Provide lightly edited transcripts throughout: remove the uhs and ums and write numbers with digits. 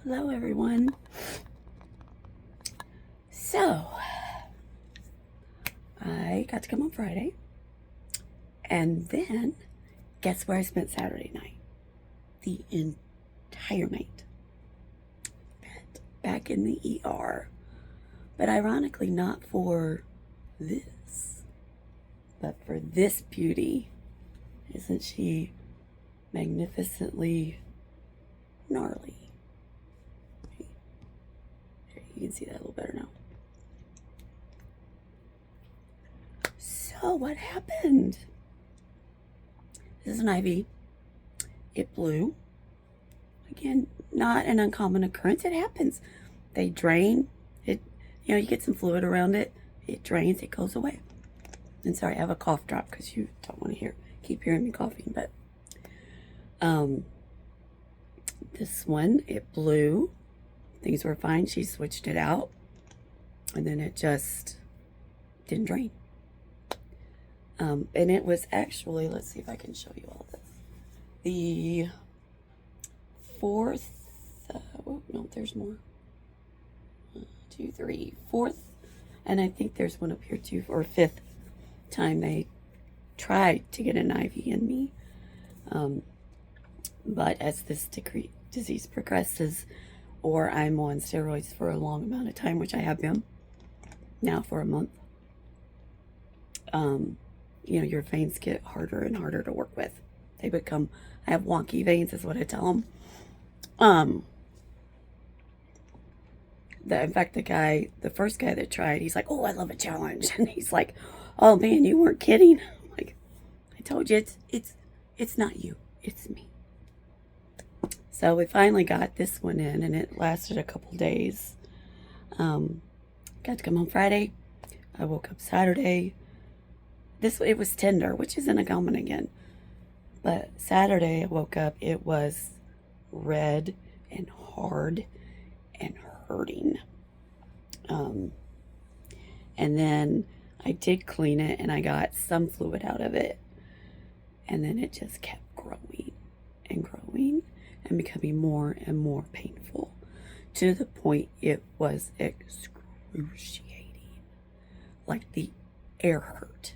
Hello, everyone. So, I got to come on Friday, and then guess where I spent Saturday night? The entire night. Back in the ER. But ironically, not for this, but for this beauty. Isn't she magnificently gnarly? You can see that a little better now. So what happened? This is an IV. It blew. Again, not an uncommon occurrence. It happens. They drain. It, you get some fluid around it. It drains. It goes away. And sorry, I have a cough drop because you don't want to keep hearing me coughing. But this one, it blew. Things were fine. She switched it out, and then it just didn't drain. And it was actually, let's see if I can show you all this. The fourth, no, there's more. 1, 2, 3, fourth, and I think there's one up here too, or fifth time they tried to get an IV in me. But as this disease progresses, or I'm on steroids for a long amount of time, which I have been now for a month, your veins get harder and harder to work with. They become, I have wonky veins is what I tell them. In fact, the first guy that tried, he's like, oh, I love a challenge. And he's like, oh man, you weren't kidding. I'm like, I told you, it's not you, it's me. So we finally got this one in, and it lasted a couple days. Got to come home Friday. I woke up Saturday. It was tender, which isn't a common again. But Saturday I woke up, it was red and hard and hurting. And then I did clean it, and I got some fluid out of it. And then it just kept growing and growing and becoming more and more painful, to the point it was excruciating. Like the air hurt.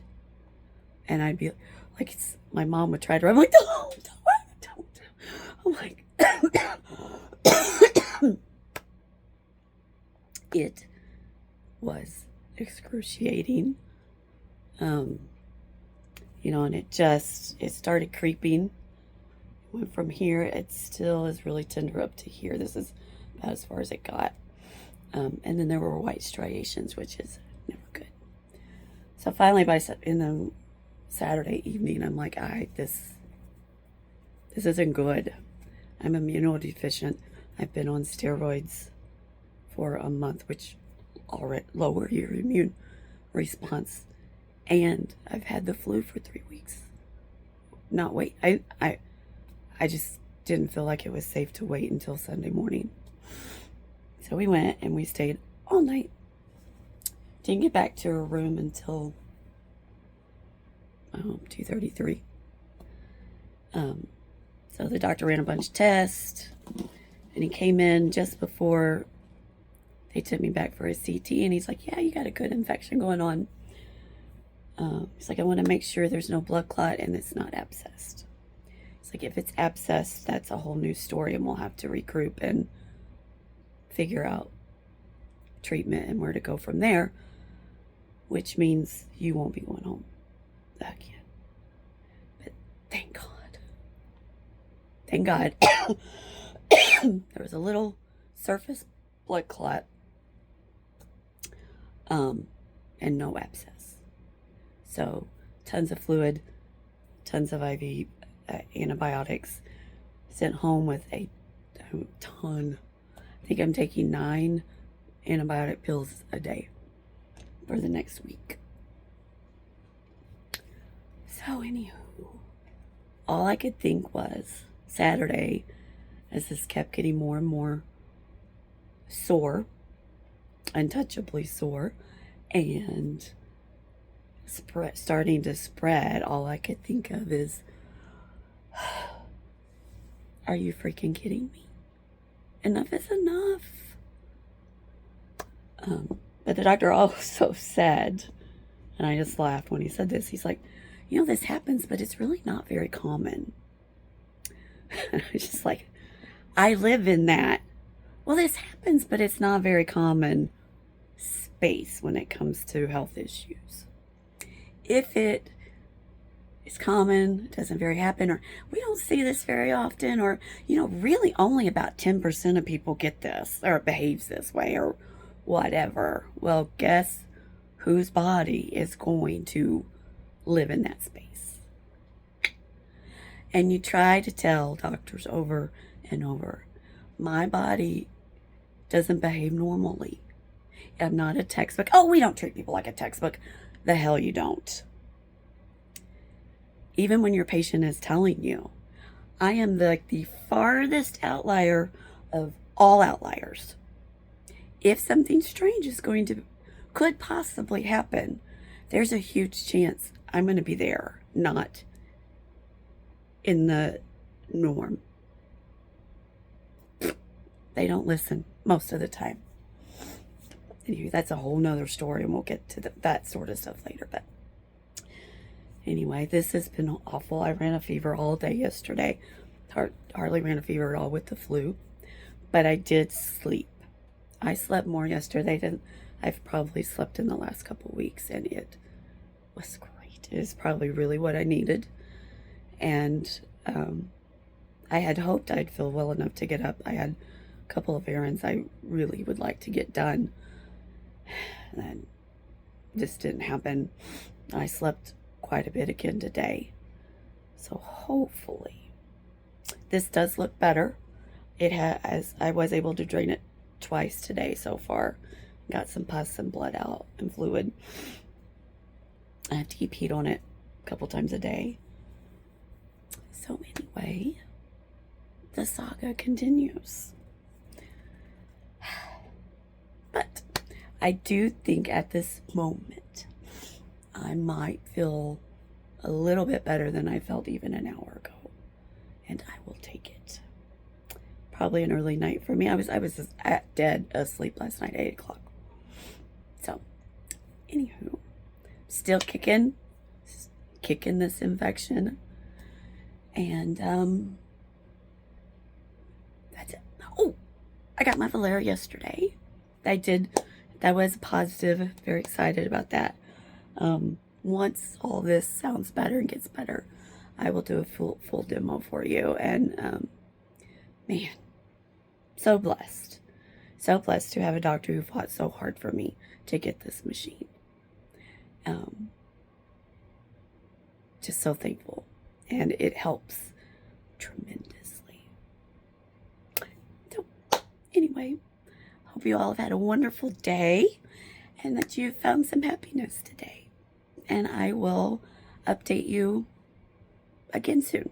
And I'd be like, my mom would try to, I'm like, don't. I'm like, it was excruciating. And it started creeping. It went from here, it still is really tender up to here. This is about as far as it got. And then there were white striations, which is never good. So finally, in the Saturday evening, I'm like, this isn't good. I'm immunodeficient. I've been on steroids for a month, which already lower your immune response. And I've had the flu for 3 weeks. Not wait. I just didn't feel like it was safe to wait until Sunday morning. So we went and we stayed all night. Didn't get back to her room until 2:33. So the doctor ran a bunch of tests, and he came in just before they took me back for a CT, and he's like, yeah, you got a good infection going on. He's like, I want to make sure there's no blood clot and it's not abscessed. It's like, if it's abscessed, that's a whole new story, and we'll have to regroup and figure out treatment and where to go from there, which means you won't be going home back yet. But thank God. Thank God. There was a little surface blood clot, and no abscess. So tons of fluid, tons of IV antibiotics, sent home with a ton. I think I'm taking 9 antibiotic pills a day for the next week. So anywho, all I could think was Saturday, as this kept getting more and more sore, untouchably sore, and starting to spread, all I could think of is, are you freaking kidding me? enough is enough. But the doctor also said, and I just laughed when he said this, he's like, you know, this happens, but it's really not very common. And I was just like, I live in that. Well, this happens, but it's not very common space when it comes to health issues. If it is common, it doesn't very happen, or we don't see this very often, or, you know, really only about 10% of people get this or behaves this way or whatever. Well, guess whose body is going to live in that space? And you try to tell doctors over and over, my body doesn't behave normally. I'm not a textbook. Oh, we don't treat people like a textbook. The hell you don't. Even when your patient is telling you, I am the farthest outlier of all outliers. If something strange could possibly happen, there's a huge chance I'm going to be there, not in the norm. They don't listen most of the time. Anyway, that's a whole nother story, and we'll get to that sort of stuff later. But anyway, this has been awful. I ran a fever all day yesterday. Hardly ran a fever at all with the flu, but I did sleep. I slept more yesterday than I've probably slept in the last couple weeks, and it was great. It is probably really what I needed. And I had hoped I'd feel well enough to get up. I had a couple of errands I really would like to get done. And this didn't happen. I slept quite a bit again today. So hopefully this does look better. It has, I was able to drain it twice today so far. Got some pus and blood out and fluid. I have to keep heat on it a couple times a day. So anyway, the saga continues. But I do think at this moment I might feel a little bit better than I felt even an hour ago, and I will take it. Probably an early night for me. I was just dead asleep last night at 8 o'clock. So, anywho, still kicking this infection, and that's it. Oh, I got my Valera yesterday. That was positive. Very excited about that. Once all this sounds better and gets better, I will do a full demo for you. And man, so blessed to have a doctor who fought so hard for me to get this machine. Just so thankful, and it helps tremendously. So anyway, hope you all have had a wonderful day and that you've found some happiness today. And I will update you again soon.